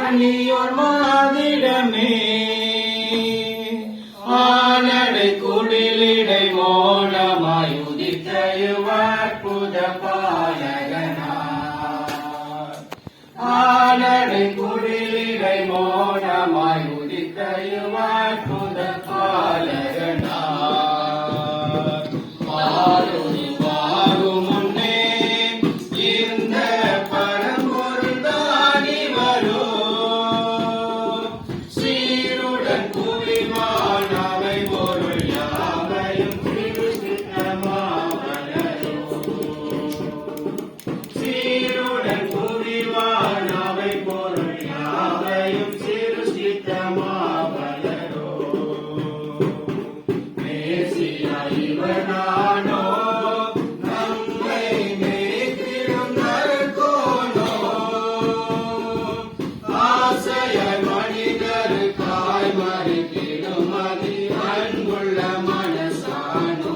அந்நியோர் மாதிடமே ஆனடை குடிலிடை மோனமாய் உதித்த அற்புத பாலகனார் ஆனடை குடிலிடை மோனமாய் உதித்த அற்புத பாலகனார் இவனானோ நம்மை மேய்த்திருந்தோனோ ஆசையாய் மனிதருக்காய் மறித்திடும் அதி அன்புள்ள மனசானோ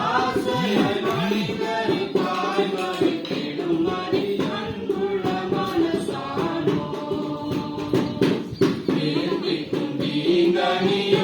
ஆசையாய் மனிதருக்காய் மறித்திடும் அதி அன்புள்ள மனசானோ நீர்த்திக்கும் தீங்கனியோ